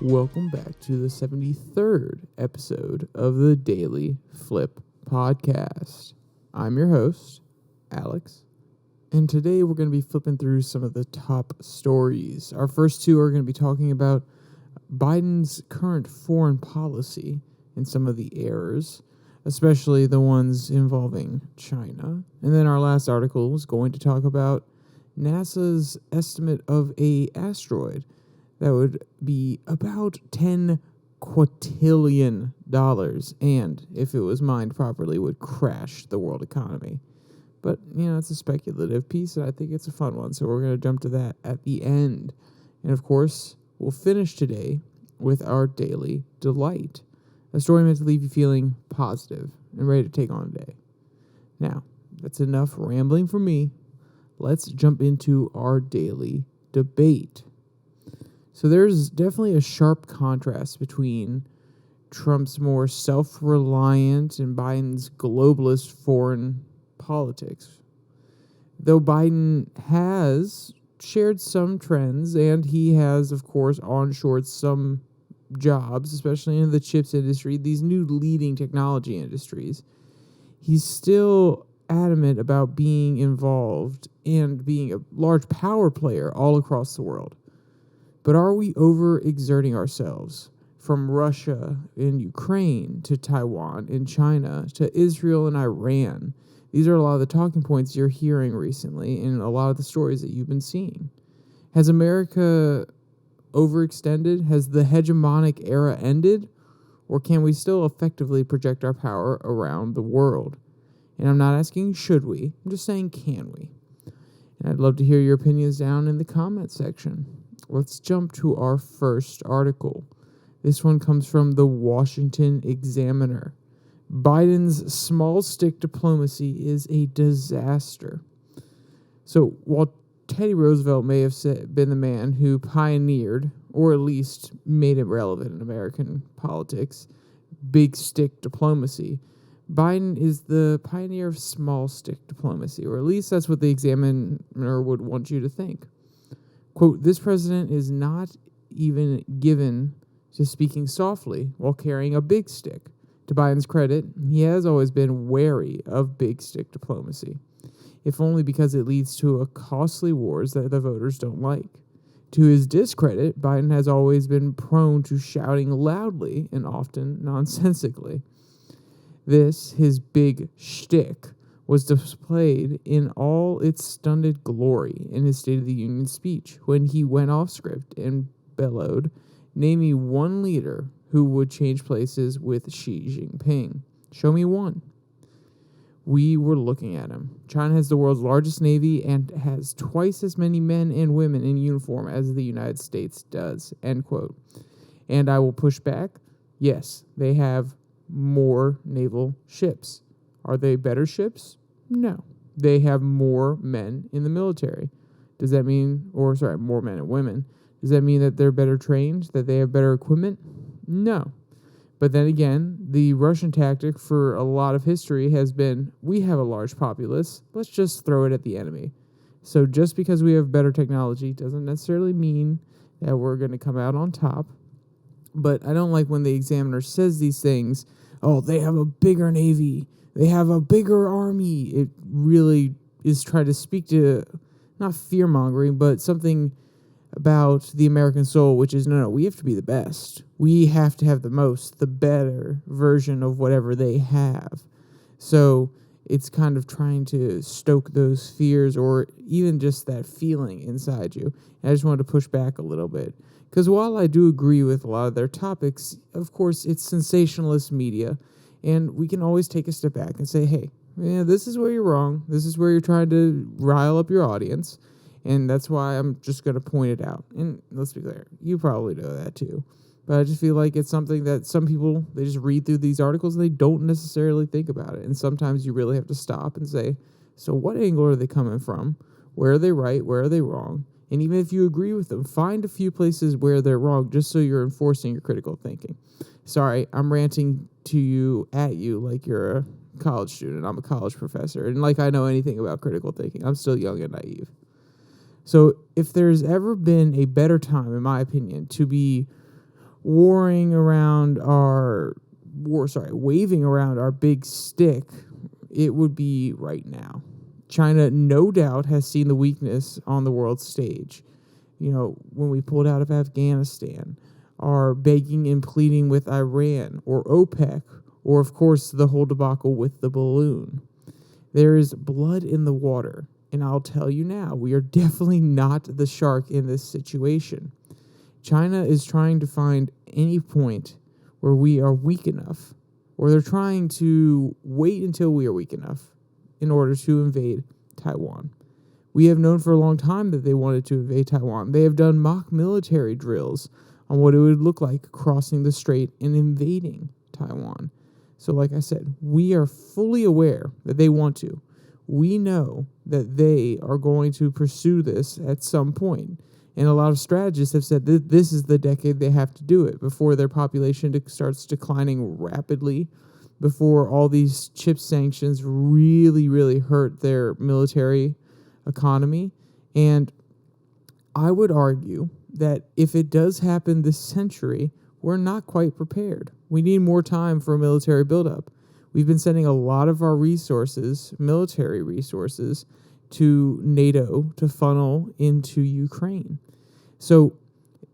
Welcome back to the 73rd episode of the Daily Flip podcast. I'm your host, Alex, and today we're going to be flipping through some of the top stories. Our first two are going to be talking about Biden's current foreign policy and some of the errors, especially the ones involving China. And then our last article is going to talk about NASA's estimate of an asteroid that would be about $10 quintillion, and if it was mined properly, would crash the world economy. But, it's a speculative piece, and I think it's a fun one, so we're going to jump to that at the end. And, of course, we'll finish today with our Daily Delight, a story meant to leave you feeling positive and ready to take on a day. Now, that's enough rambling from me. Let's jump into our Daily Debate. So there's definitely a sharp contrast between Trump's more self-reliant and Biden's globalist foreign politics. Though Biden has shared some trends, and he has, of course, onshored some jobs, especially in the chips industry, these new leading technology industries, he's still adamant about being involved and being a large power player all across the world. But are we overexerting ourselves? From Russia and Ukraine to Taiwan and China to Israel and Iran. These are a lot of the talking points you're hearing recently and a lot of the stories that you've been seeing. Has America overextended? Has the hegemonic era ended? Or can we still effectively project our power around the world? And I'm not asking should we, I'm just saying can we? And I'd love to hear your opinions down in the comment section. Let's jump to our first article. This one comes from the Washington Examiner. Biden's small stick diplomacy is a disaster. So while Teddy Roosevelt may have been the man who pioneered, or at least made it relevant in American politics, big stick diplomacy, Biden is the pioneer of small stick diplomacy, or at least that's what the Examiner would want you to think. Quote, this president is not even given to speaking softly while carrying a big stick. To Biden's credit, he has always been wary of big stick diplomacy, if only because it leads to a costly wars that the voters don't like. To his discredit, Biden has always been prone to shouting loudly and often nonsensically. This, his big shtick, was displayed in all its stunted glory in his State of the Union speech when he went off script and bellowed, name me one leader who would change places with Xi Jinping. Show me one. We were looking at him. China has the world's largest navy and has twice as many men and women in uniform as the United States does, end quote. And I will push back. Yes, they have more naval ships. Are they better ships? No. They have more men in the military. Does that mean, more men and women. Does that mean that they're better trained, that they have better equipment? No. But then again, the Russian tactic for a lot of history has been, we have a large populace, let's just throw it at the enemy. So just because we have better technology doesn't necessarily mean that we're going to come out on top. But I don't like when the Examiner says these things, oh, they have a bigger navy, they have a bigger army. It really is trying to speak to, not fear-mongering, but something about the American soul, which is, no, we have to be the best. We have to have the most, the better version of whatever they have. So it's kind of trying to stoke those fears or even just that feeling inside you. And I just wanted to push back a little bit. Because while I do agree with a lot of their topics, of course, it's sensationalist media. And we can always take a step back and say, hey, this is where you're wrong. This is where you're trying to rile up your audience. And that's why I'm just going to point it out. And let's be clear, you probably know that too. But I just feel like it's something that some people, they just read through these articles and they don't necessarily think about it. And sometimes you really have to stop and say, so what angle are they coming from? Where are they right? Where are they wrong? And even if you agree with them, find a few places where they're wrong just so you're enforcing your critical thinking. Sorry, I'm ranting to you, at you, like you're a college student. I'm a college professor. And like I know anything about critical thinking. I'm still young and naive. So if there's ever been a better time, in my opinion, to be waving around our big stick, it would be right now. China, no doubt, has seen the weakness on the world stage. When we pulled out of Afghanistan, are begging and pleading with Iran or OPEC, or of course the whole debacle with the balloon. There is blood in the water, and I'll tell you now, we are definitely not the shark in this situation. China is trying to find any point where we are weak enough, or they're trying to wait until we are weak enough in order to invade Taiwan. We have known for a long time that they wanted to invade Taiwan. They have done mock military drills on what it would look like crossing the strait and invading Taiwan. So like I said, we are fully aware that they want to. We know that they are going to pursue this at some point. And a lot of strategists have said that this is the decade they have to do it before their population starts declining rapidly, before all these chip sanctions really, really hurt their military economy. And I would argue that if it does happen this century, we're not quite prepared. We need more time for a military buildup. We've been sending a lot of our resources, military resources, to NATO to funnel into Ukraine. So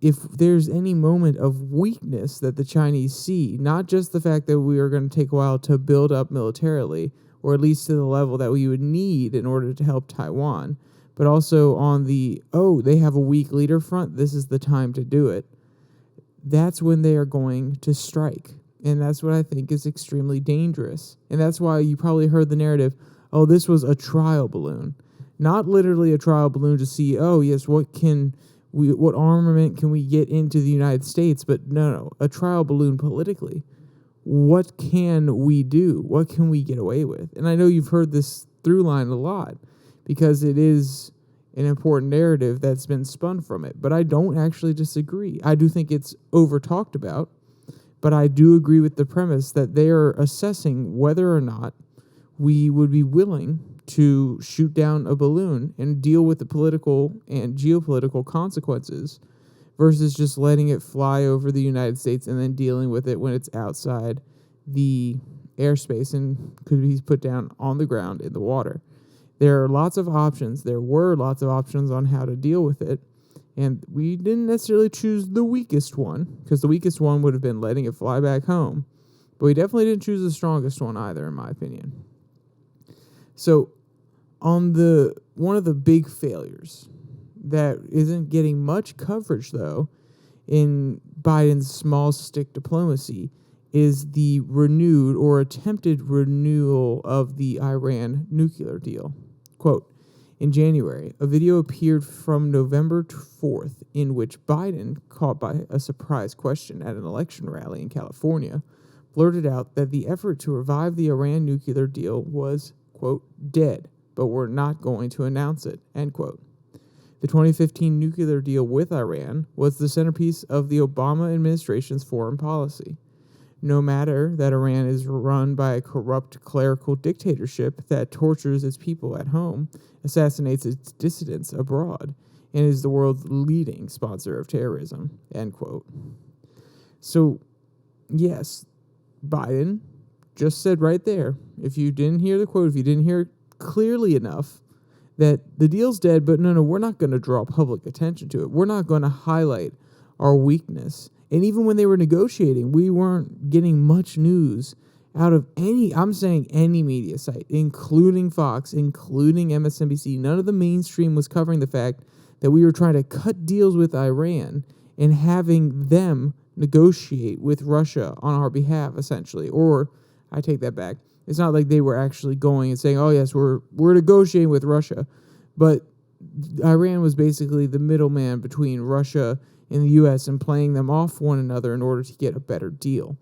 if there's any moment of weakness that the Chinese see, not just the fact that we are going to take a while to build up militarily, or at least to the level that we would need in order to help Taiwan, but also on they have a weak leader front, this is the time to do it. That's when they are going to strike. And that's what I think is extremely dangerous. And that's why you probably heard the narrative, this was a trial balloon. Not literally a trial balloon to see, what armament can we get into the United States? But no, a trial balloon politically. What can we do? What can we get away with? And I know you've heard this through line a lot because it is an important narrative that's been spun from it. But I don't actually disagree. I do think it's over talked about, but I do agree with the premise that they are assessing whether or not we would be willing to shoot down a balloon and deal with the political and geopolitical consequences versus just letting it fly over the United States and then dealing with it when it's outside the airspace and could be put down on the ground in the water. There are lots of options. There were lots of options on how to deal with it. And we didn't necessarily choose the weakest one, because the weakest one would have been letting it fly back home. But we definitely didn't choose the strongest one either, in my opinion. So, on one of the big failures that isn't getting much coverage, though, in Biden's small stick diplomacy is the renewed or attempted renewal of the Iran nuclear deal. Quote, in January, a video appeared from November 4th in which Biden, caught by a surprise question at an election rally in California, blurted out that the effort to revive the Iran nuclear deal was, quote, dead, but we're not going to announce it, end quote. The 2015 nuclear deal with Iran was the centerpiece of the Obama administration's foreign policy. No matter that Iran is run by a corrupt clerical dictatorship that tortures its people at home, assassinates its dissidents abroad, and is the world's leading sponsor of terrorism, end quote. So, yes, Biden just said right there, if you didn't hear the quote, if you didn't hear it clearly enough, that the deal's dead, but no, we're not going to draw public attention to it. We're not going to highlight our weakness. And even when they were negotiating, we weren't getting much news out of any media site, including Fox, including MSNBC. None of the mainstream was covering the fact that we were trying to cut deals with Iran and having them negotiate with Russia on our behalf, essentially. Or, I take that back. It's not like they were actually going and saying, oh, yes, we're negotiating with Russia. But Iran was basically the middleman between Russia and the U.S. and playing them off one another in order to get a better deal.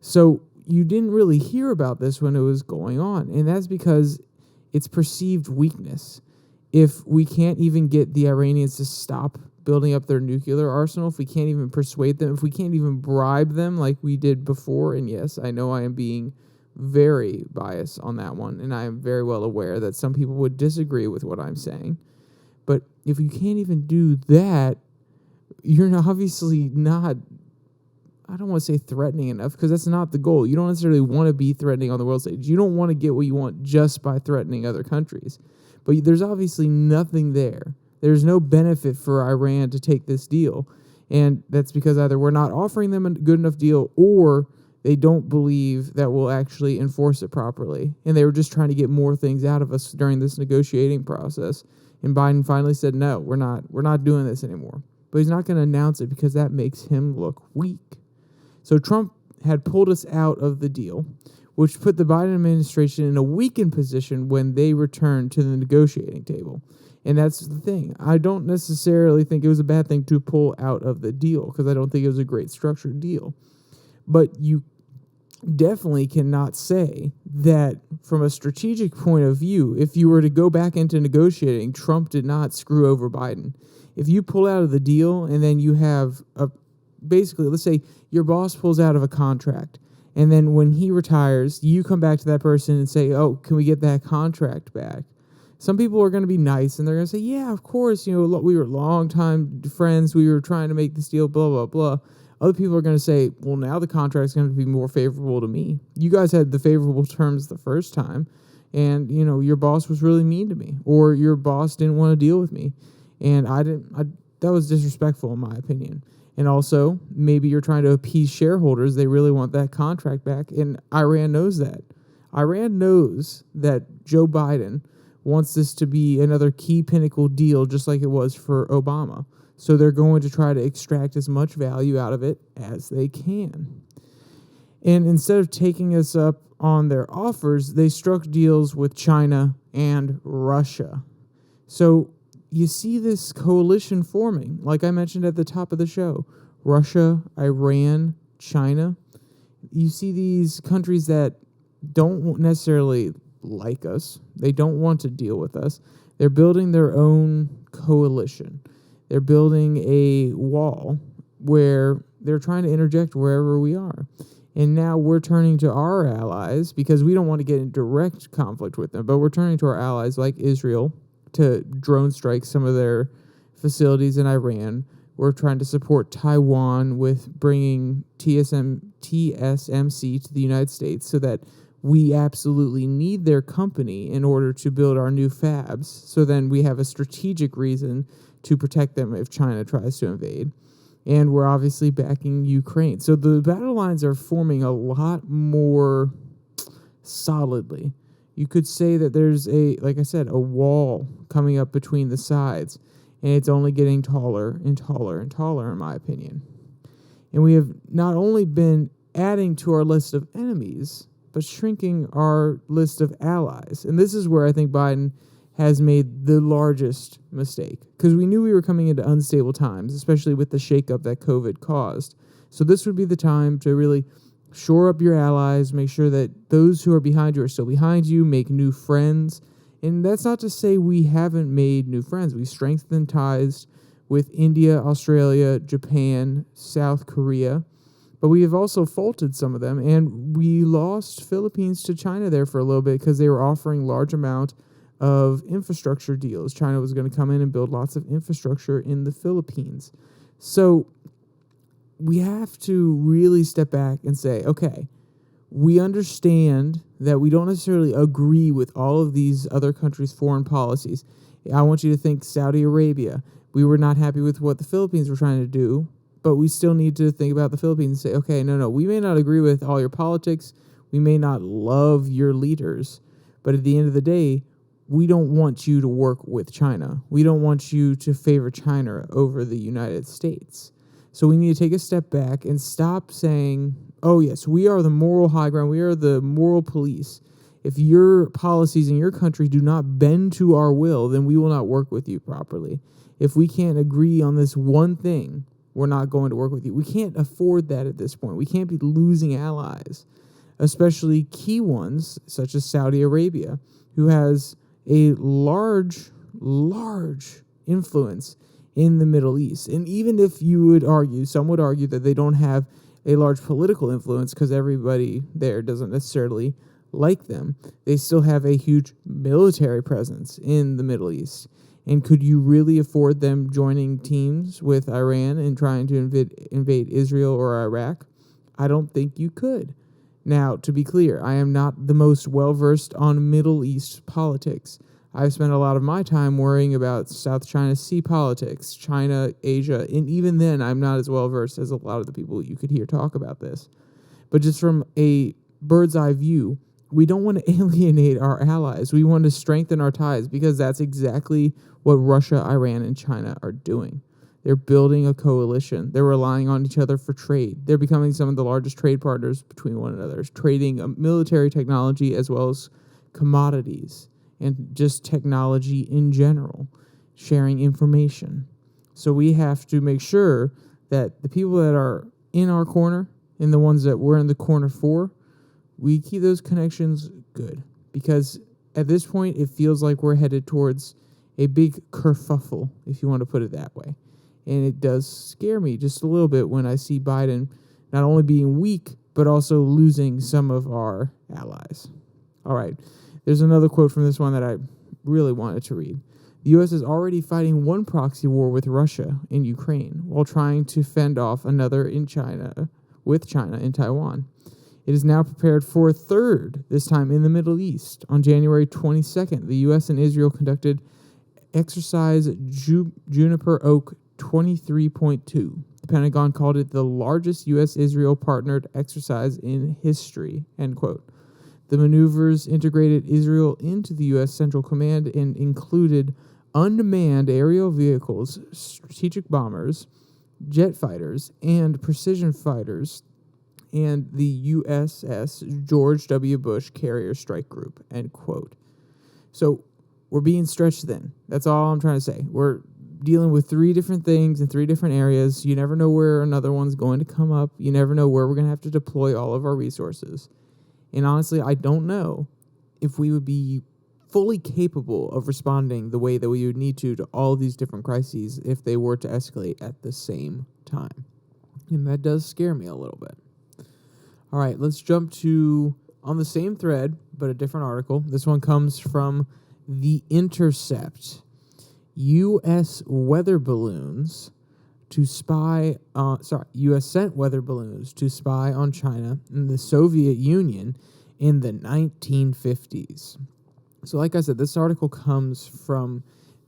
So you didn't really hear about this when it was going on, and that's because it's perceived weakness. If we can't even get the Iranians to stop building up their nuclear arsenal, if we can't even persuade them, if we can't even bribe them like we did before, and yes, I know I am being very biased on that one, and I am very well aware that some people would disagree with what I'm saying, but if you can't even do that, you're obviously not I don't want to say threatening enough, because that's not the goal. You don't necessarily want to be threatening on the world stage. You don't want to get what you want just by threatening other countries. But there's obviously nothing there. There's no benefit for Iran to take this deal. And that's because either we're not offering them a good enough deal, or they don't believe that we'll actually enforce it properly. And they were just trying to get more things out of us during this negotiating process. And Biden finally said, no, we're not doing this anymore. But he's not going to announce it because that makes him look weak. So Trump had pulled us out of the deal, which put the Biden administration in a weakened position when they returned to the negotiating table. And that's the thing. I don't necessarily think it was a bad thing to pull out of the deal, because I don't think it was a great structured deal. But you definitely cannot say that from a strategic point of view, if you were to go back into negotiating, Trump did not screw over Biden. If you pull out of the deal and then you have basically, let's say your boss pulls out of a contract, and then when he retires, you come back to that person and say, oh, can we get that contract back? Some people are going to be nice, and they're going to say, yeah, of course, we were longtime friends, we were trying to make this deal, blah, blah, blah. Other people are going to say, well, now the contract's going to be more favorable to me. You guys had the favorable terms the first time, and, your boss was really mean to me, or your boss didn't want to deal with me, and that was disrespectful in my opinion. And also, maybe you're trying to appease shareholders. They really want that contract back, and Iran knows that. Iran knows that Joe Biden wants this to be another key pinnacle deal, just like it was for Obama. So they're going to try to extract as much value out of it as they can. And instead of taking us up on their offers, they struck deals with China and Russia. So you see this coalition forming, like I mentioned at the top of the show. Russia, Iran, China. You see these countries that don't necessarily like us. They don't want to deal with us. They're building their own coalition. They're building a wall where they're trying to interject wherever we are. And now we're turning to our allies, because we don't want to get in direct conflict with them, but we're turning to our allies like Israel to drone strike some of their facilities in Iran. We're trying to support Taiwan with bringing TSMC to the United States, so that we absolutely need their company in order to build our new fabs. So then we have a strategic reason to protect them if China tries to invade. And we're obviously backing Ukraine. So the battle lines are forming a lot more solidly. You could say that there's like I said, a wall coming up between the sides, and it's only getting taller and taller and taller, in my opinion. And we have not only been adding to our list of enemies, but shrinking our list of allies. And this is where I think Biden has made the largest mistake, because we knew we were coming into unstable times, especially with the shakeup that COVID caused. So this would be the time to really shore up your allies, make sure that those who are behind you are still behind you, make new friends. And that's not to say we haven't made new friends. We strengthened ties with India, Australia, Japan, South Korea. But we have also faulted some of them, and we lost Philippines to China there for a little bit because they were offering large amount of infrastructure deals. China was going to come in and build lots of infrastructure in the Philippines. So we have to really step back and say, okay, we understand that we don't necessarily agree with all of these other countries' foreign policies. I want you to think Saudi Arabia. We were not happy with what the Philippines were trying to do, but we still need to think about the Philippines and say, okay, no, we may not agree with all your politics. We may not love your leaders, but at the end of the day, we don't want you to work with China. We don't want you to favor China over the United States. So we need to take a step back and stop saying, oh, yes, we are the moral high ground. We are the moral police. If your policies in your country do not bend to our will, then we will not work with you properly. If we can't agree on this one thing, we're not going to work with you. We can't afford that at this point. We can't be losing allies, especially key ones such as Saudi Arabia, who has a large influence in the Middle East. And even if you would argue, some would argue that they don't have a large political influence because everybody there doesn't necessarily like them, they still have a huge military presence in the Middle East. And could you really afford them joining teams with Iran and trying to invade Israel or Iraq? I don't think you could. Now, to be clear, I am not the most well-versed on Middle East politics. I've spent a lot of my time worrying about South China Sea politics, China, Asia, and even then, I'm not as well-versed as a lot of the people you could hear talk about this. But just from a bird's eye view, we don't want to alienate our allies. We want to strengthen our ties because that's exactly what Russia, Iran, and China are doing. They're building a coalition. They're relying on each other for trade. They're becoming some of the largest trade partners between one another, trading military technology as well as commodities and just technology in general, sharing information. So we have to make sure that the people that are in our corner and the ones that we're in the corner for, we keep those connections good. Because at this point, it feels like we're headed towards a big kerfuffle, if you want to put it that way. And it does scare me just a little bit when I see Biden not only being weak, but also losing some of our allies. All right, there's another quote from this one that I really wanted to read. The U.S. is already fighting one proxy war with Russia in Ukraine while trying to fend off another in China in Taiwan. It is now prepared for a third, this time in the Middle East. On January 22nd, the U.S. and Israel conducted Exercise Juniper Oak 23.2. The Pentagon called it the largest U.S.-Israel partnered exercise in history, end quote. The maneuvers integrated Israel into the U.S. Central Command and included unmanned aerial vehicles, strategic bombers, jet fighters, and precision fighters, and the USS George W. Bush Carrier Strike Group, end quote. So we're being stretched thin. That's all I'm trying to say. We're dealing with three different things in three different areas. You never know where another one's going to come up. You never know where we're going to have to deploy all of our resources. And honestly, I don't know if we would be fully capable of responding the way that we would need to all these different crises if they were to escalate at the same time. And that does scare me a little bit. All right, let's jump to, on the same thread, but a different article. This one comes from The Intercept. U.S. weather balloons to spy U.S. sent weather balloons to spy on China and the Soviet Union in the 1950s. So like I said, this article comes from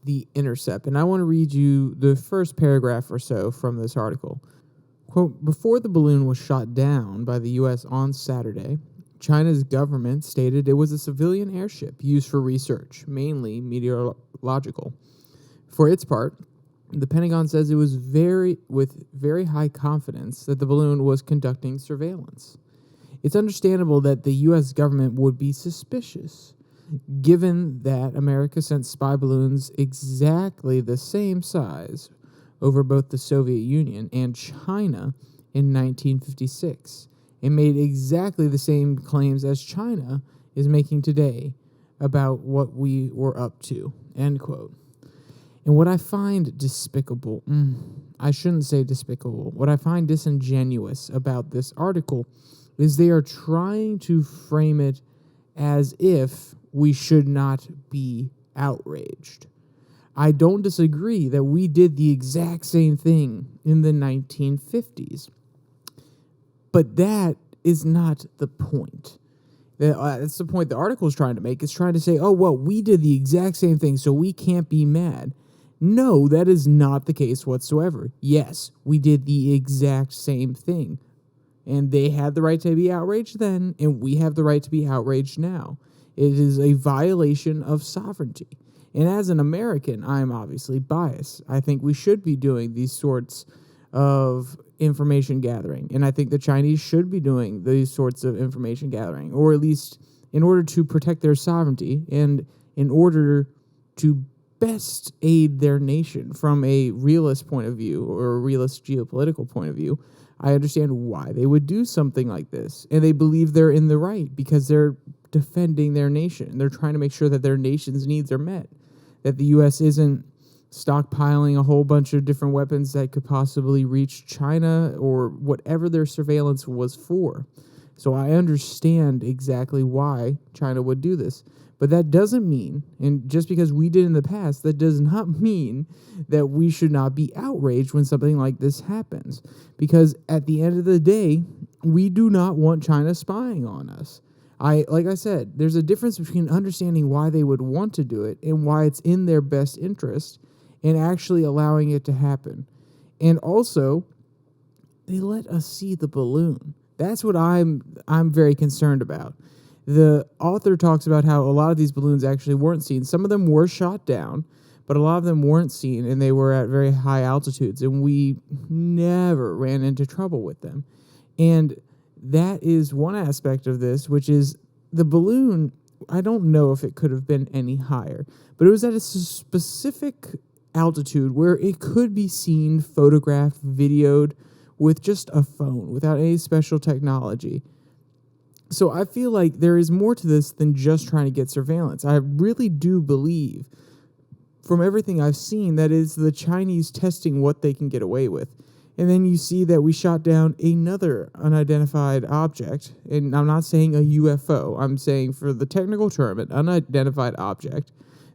The Intercept, and I want to read you the first paragraph or so from this article. Quote, before the balloon was shot down by the U.S. on Saturday, China's government stated it was a civilian airship used for research, mainly meteorological. For its part, the Pentagon says it was with very high confidence that the balloon was conducting surveillance. It's understandable that the U.S. government would be suspicious, given that America sent spy balloons exactly the same size over both the Soviet Union and China in 1956, and made exactly the same claims as China is making today about what we were up to, end quote. And what I find despicable, I shouldn't say despicable, what I find disingenuous about this article is they are trying to frame it as if we should not be outraged. I don't disagree that we did the exact same thing in the 1950s. But that is not the point. That's the point the article is trying to make. It's trying to say, oh, well, we did the exact same thing, so we can't be mad. No, that is not the case whatsoever. Yes, we did the exact same thing. And they had the right to be outraged then, and we have the right to be outraged now. It is a violation of sovereignty. And as an American, I'm obviously biased. I think we should be doing these sorts of information gathering. And I think the Chinese should be doing these sorts of information gathering, or at least in order to protect their sovereignty and in order to best aid their nation from a realist point of view or a realist geopolitical point of view. I understand why they would do something like this. And they believe they're in the right because they're defending their nation. They're trying to make sure that their nation's needs are met, that the U.S. isn't stockpiling a whole bunch of different weapons that could possibly reach China or whatever their surveillance was for. So I understand exactly why China would do this. But that doesn't mean, and just because we did in the past, that does not mean that we should not be outraged when something like this happens. Because at the end of the day, we do not want China spying on us. Like I said, there's a difference between understanding why they would want to do it and why it's in their best interest and actually allowing it to happen. And also, they let us see the balloon. That's what I'm very concerned about. The author talks about how a lot of these balloons actually weren't seen. Some of them were shot down, but a lot of them weren't seen, and they were at very high altitudes, and we never ran into trouble with them. And that is one aspect of this, which is the balloon. I don't know if it could have been any higher, but it was at a specific altitude where it could be seen, photographed, videoed with just a phone, without any special technology. So I feel like there is more to this than just trying to get surveillance. I really do believe, from everything I've seen, that is the Chinese testing what they can get away with. And then you see that we shot down another unidentified object. And I'm not saying a UFO. I'm saying, for the technical term, an unidentified object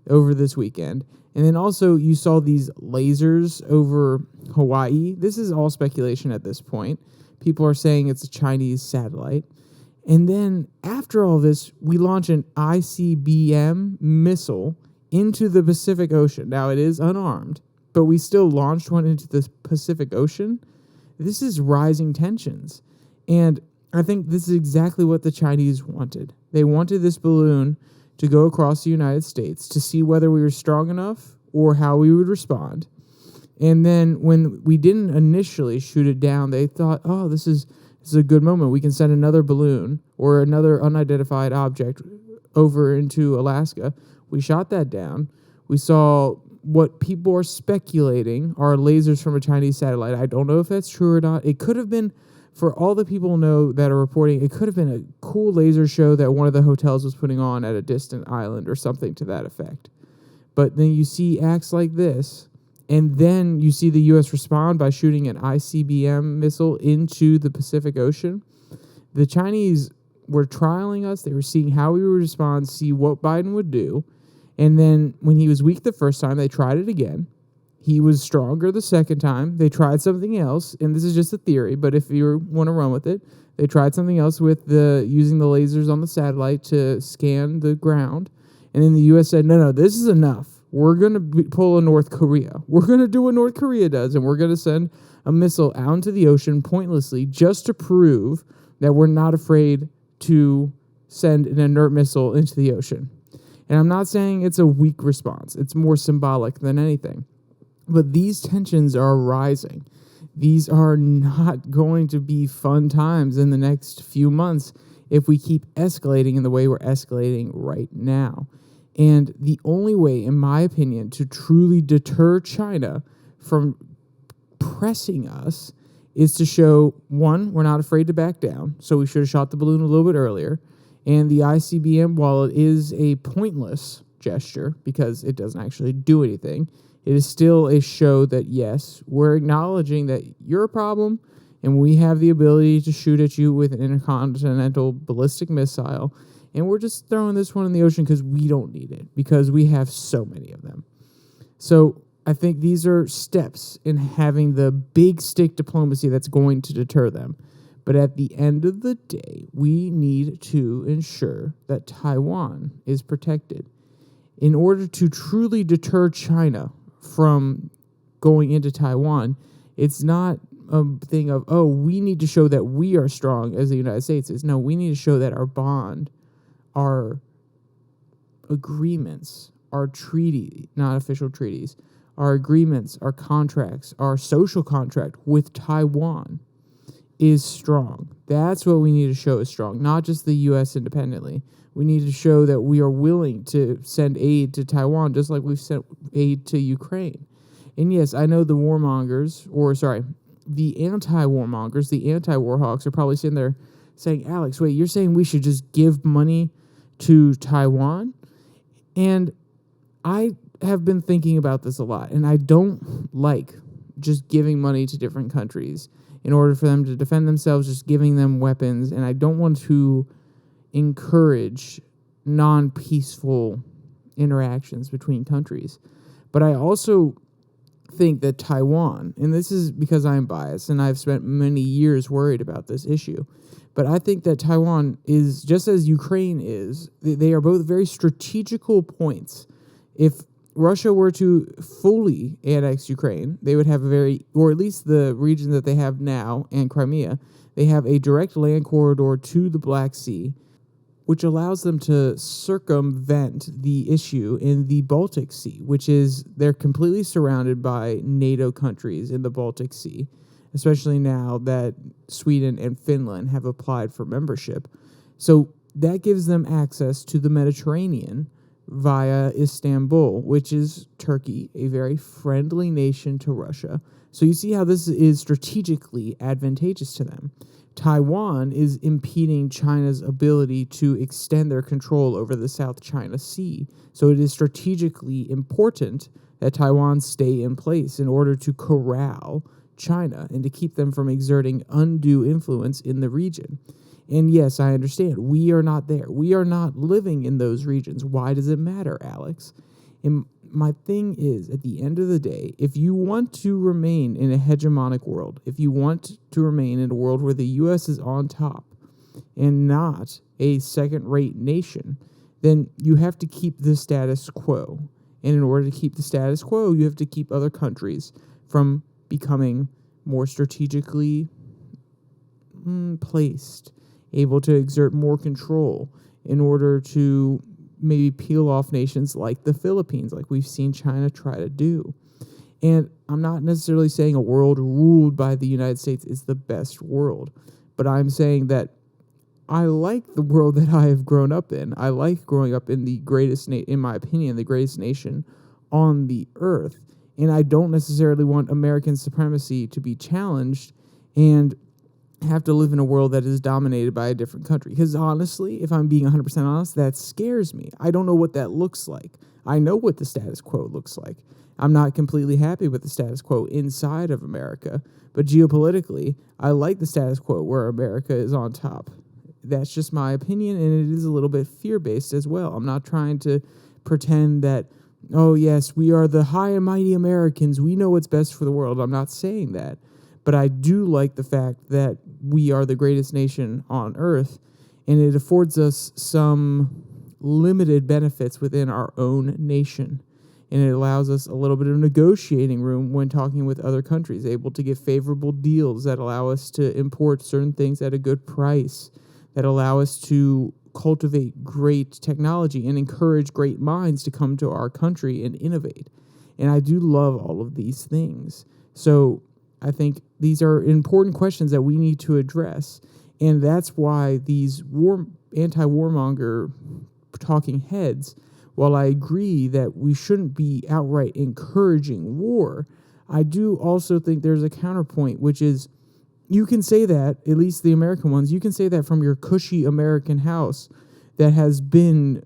over this weekend. And then also you saw these lasers over Hawaii. This is all speculation at this point. People are saying it's a Chinese satellite. And then after all this, we launch an ICBM missile into the Pacific Ocean. Now, it is unarmed, but we still launched one into the Pacific Ocean. This is rising tensions. And I think this is exactly what the Chinese wanted. They wanted this balloon to go across the United States to see whether we were strong enough or how we would respond. And then when we didn't initially shoot it down, they thought, oh, this is a good moment. We can send another balloon or another unidentified object over into Alaska. We shot that down. We saw what people are speculating are lasers from a Chinese satellite. I don't know if that's true or not. It could have been, for all the people know that are reporting, it could have been a cool laser show that one of the hotels was putting on at a distant island or something to that effect. But then you see acts like this, and then you see the U.S. respond by shooting an ICBM missile into the Pacific Ocean. The Chinese were trialing us. They were seeing how we would respond, see what Biden would do. And then when he was weak the first time, they tried it again. He was stronger the second time. They tried something else, and this is just a theory, but if you want to run with it, they tried something else with using the lasers on the satellite to scan the ground. And then the U.S. said, no, this is enough. We're going to pull a North Korea. We're going to do what North Korea does, and we're going to send a missile out into the ocean pointlessly just to prove that we're not afraid to send an inert missile into the ocean. And I'm not saying it's a weak response. It's more symbolic than anything. But these tensions are rising. These are not going to be fun times in the next few months if we keep escalating in the way we're escalating right now. And the only way, in my opinion, to truly deter China from pressing us is to show, one, we're not afraid to back down, so we should have shot the balloon a little bit earlier. And the ICBM, while it is a pointless gesture because it doesn't actually do anything, it is still a show that, yes, we're acknowledging that you're a problem and we have the ability to shoot at you with an intercontinental ballistic missile. And we're just throwing this one in the ocean because we don't need it, because we have so many of them. So I think these are steps in having the big stick diplomacy that's going to deter them. But at the end of the day, we need to ensure that Taiwan is protected. In order to truly deter China from going into Taiwan, it's not a thing of, oh, we need to show that we are strong as the United States is. No, we need to show that our bond, our agreements, our treaty, not official treaties, our agreements, our contracts, our social contract with Taiwan is strong. That's what we need to show is strong, not just the U.S. independently. We need to show that we are willing to send aid to Taiwan just like we've sent aid to Ukraine. And yes, I know the anti-warmongers, the anti-warhawks are probably sitting there saying, Alex, wait, you're saying we should just give money to Taiwan? And I have been thinking about this a lot, and I don't like just giving money to different countries in order for them to defend themselves, just giving them weapons, and I don't want to encourage non-peaceful interactions between countries. But I also think that Taiwan, and this is because I'm biased and I've spent many years worried about this issue, but I think that Taiwan is, just as Ukraine is, they are both very strategical points. If Russia were to fully annex Ukraine, they would have or at least the region that they have now and Crimea, they have a direct land corridor to the Black Sea, which allows them to circumvent the issue in the Baltic Sea, which is they're completely surrounded by NATO countries in the Baltic Sea, especially now that Sweden and Finland have applied for membership. So that gives them access to the Mediterranean via Istanbul, which is Turkey, a very friendly nation to Russia. So you see how this is strategically advantageous to them. Taiwan is impeding China's ability to extend their control over the South China Sea. So it is strategically important that Taiwan stay in place in order to corral China and to keep them from exerting undue influence in the region. And yes, I understand. We are not there. We are not living in those regions. Why does it matter, Alex? And my thing is, at the end of the day, if you want to remain in a hegemonic world, if you want to remain in a world where the U.S. is on top and not a second-rate nation, then you have to keep the status quo. And in order to keep the status quo, you have to keep other countries from becoming more strategically placed, able to exert more control in order to maybe peel off nations like the Philippines, like we've seen China try to do. And I'm not necessarily saying a world ruled by the United States is the best world, but I'm saying that I like the world that I have grown up in. I like growing up in the greatest, in my opinion, the greatest nation on the earth. And I don't necessarily want American supremacy to be challenged and have to live in a world that is dominated by a different country. Because honestly, if I'm being 100% honest, that scares me. I don't know what that looks like. I know what the status quo looks like. I'm not completely happy with the status quo inside of America. But geopolitically, I like the status quo where America is on top. That's just my opinion, and it is a little bit fear-based as well. I'm not trying to pretend that, oh yes, we are the high and mighty Americans. We know what's best for the world. I'm not saying that. But I do like the fact that we are the greatest nation on earth, and it affords us some limited benefits within our own nation. And it allows us a little bit of negotiating room when talking with other countries, able to get favorable deals that allow us to import certain things at a good price, that allow us to cultivate great technology and encourage great minds to come to our country and innovate. And I do love all of these things. So I think these are important questions that we need to address. And that's why these anti-warmonger talking heads, while I agree that we shouldn't be outright encouraging war, I do also think there's a counterpoint, which is you can say that, at least the American ones, you can say that from your cushy American house that has been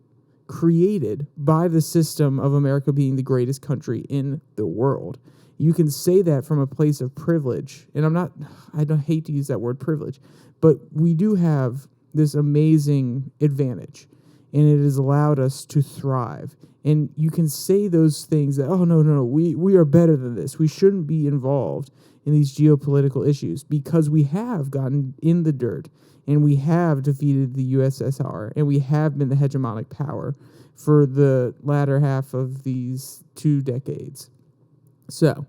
created by the system of America being the greatest country in the world. You can say that from a place of privilege. And I don't hate to use that word privilege, but we do have this amazing advantage, and it has allowed us to thrive. And you can say those things that, oh, no, we are better than this. We shouldn't be involved in these geopolitical issues because we have gotten in the dirt and we have defeated the USSR and we have been the hegemonic power for the latter half of these 2 decades. So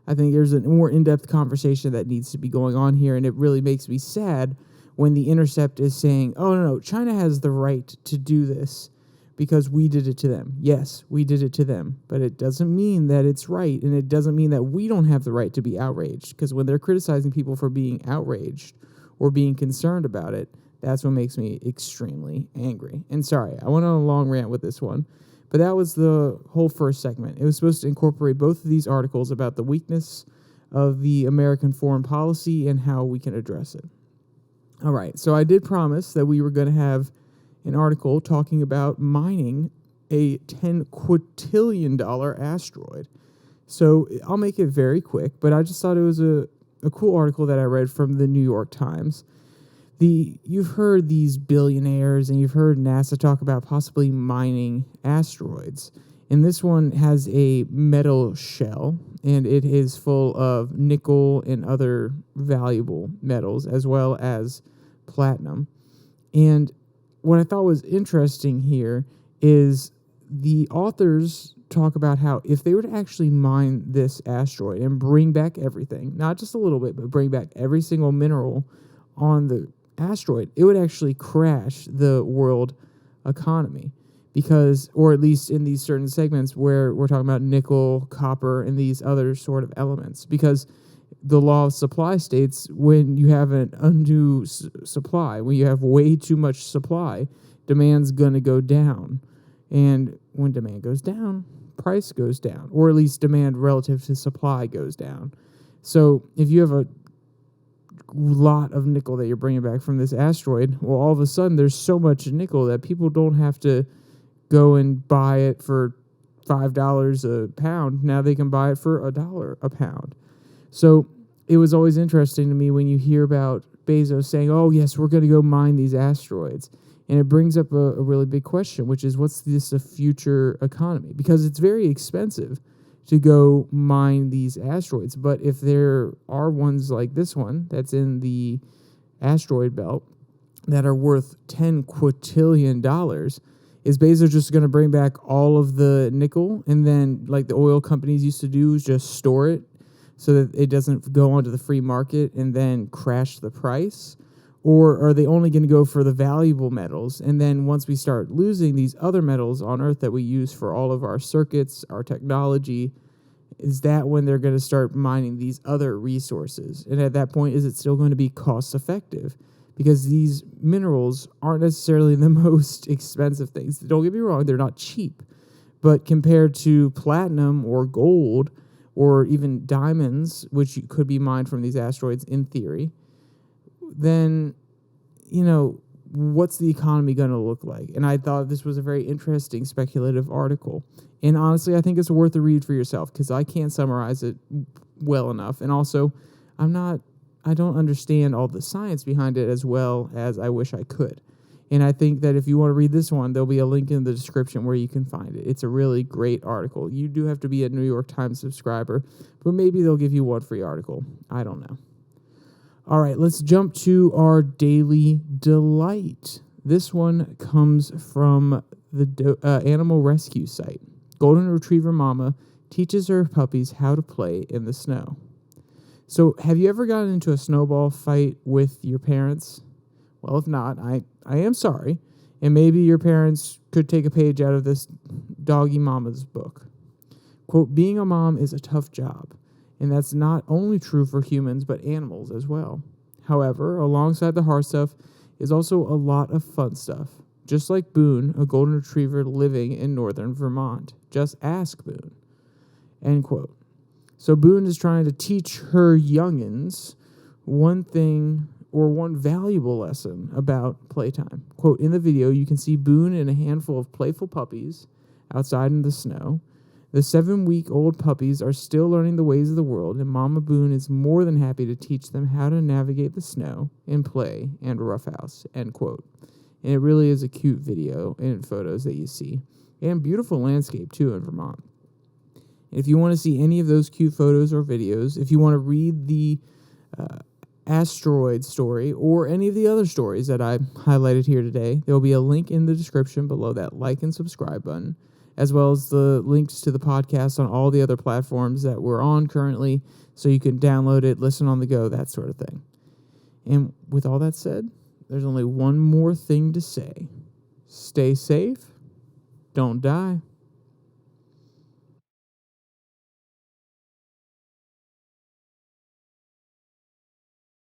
I think there's a more in-depth conversation that needs to be going on here, and it really makes me sad when The Intercept is saying, oh, no, China has the right to do this because we did it to them. Yes, we did it to them, but it doesn't mean that it's right, and it doesn't mean that we don't have the right to be outraged, because when they're criticizing people for being outraged or being concerned about it, that's what makes me extremely angry. And sorry, I went on a long rant with this one, but that was the whole first segment. It was supposed to incorporate both of these articles about the weakness of the American foreign policy and how we can address it. All right, so I did promise that we were going to have an article talking about mining a $10 quintillion asteroid. So I'll make it very quick, but I just thought it was a cool article that I read from the New York Times. You've heard these billionaires and you've heard NASA talk about possibly mining asteroids. And this one has a metal shell, and it is full of nickel and other valuable metals, as well as platinum. And what I thought was interesting here is the authors talk about how if they were to actually mine this asteroid and bring back everything, not just a little bit, but bring back every single mineral on the asteroid, it would actually crash the world economy, because, or at least in these certain segments where we're talking about nickel, copper, and these other sort of elements, because the law of supply states when you have an undue supply, when you have way too much supply, demand's going to go down. And when demand goes down, price goes down, or at least demand relative to supply goes down. So if you have a lot of nickel that you're bringing back from this asteroid, well, all of a sudden there's so much nickel that people don't have to go and buy it for $5 a pound. Now they can buy it for $1 a pound. So it was always interesting to me when you hear about Bezos saying, oh, yes, we're going to go mine these asteroids. And it brings up a really big question, which is, what's this a future economy? Because it's very expensive to go mine these asteroids. But if there are ones like this one that's in the asteroid belt that are worth $10 quintillion, is Bezos just going to bring back all of the nickel and then, like the oil companies used to do, is just store it so that it doesn't go onto the free market and then crash the price? Or are they only going to go for the valuable metals? And then once we start losing these other metals on Earth that we use for all of our circuits, our technology, is that when they're going to start mining these other resources? And at that point, is it still going to be cost effective? Because these minerals aren't necessarily the most expensive things. Don't get me wrong, they're not cheap. But compared to platinum or gold or even diamonds, which could be mined from these asteroids in theory, then, what's the economy going to look like? And I thought this was a very interesting speculative article. And honestly, I think it's worth a read for yourself because I can't summarize it well enough. And also, I don't understand all the science behind it as well as I wish I could. And I think that if you want to read this one, there'll be a link in the description where you can find it. It's a really great article. You do have to be a New York Times subscriber, but maybe they'll give you one free article. I don't know. All right, let's jump to our daily delight. This one comes from the animal rescue site. Golden Retriever Mama teaches her puppies how to play in the snow. So have you ever gotten into a snowball fight with your parents? Well, if not, I am sorry. And maybe your parents could take a page out of this doggy mama's book. Quote, being a mom is a tough job. And that's not only true for humans, but animals as well. However, alongside the hard stuff is also a lot of fun stuff. Just like Boone, a golden retriever living in northern Vermont. Just ask Boone. End quote. So Boone is trying to teach her youngins one thing or one valuable lesson about playtime. Quote, in the video, you can see Boone and a handful of playful puppies outside in the snow. The 7-week-old puppies are still learning the ways of the world, and Mama Boone is more than happy to teach them how to navigate the snow and play and roughhouse, end quote. And it really is a cute video and photos that you see. And beautiful landscape, too, in Vermont. And if you want to see any of those cute photos or videos, if you want to read the asteroid story or any of the other stories that I highlighted here today, there will be a link in the description below that like and subscribe button, as well as the links to the podcast on all the other platforms that we're on currently, so you can download it, listen on the go, that sort of thing. And with all that said, there's only one more thing to say. Stay safe, don't die.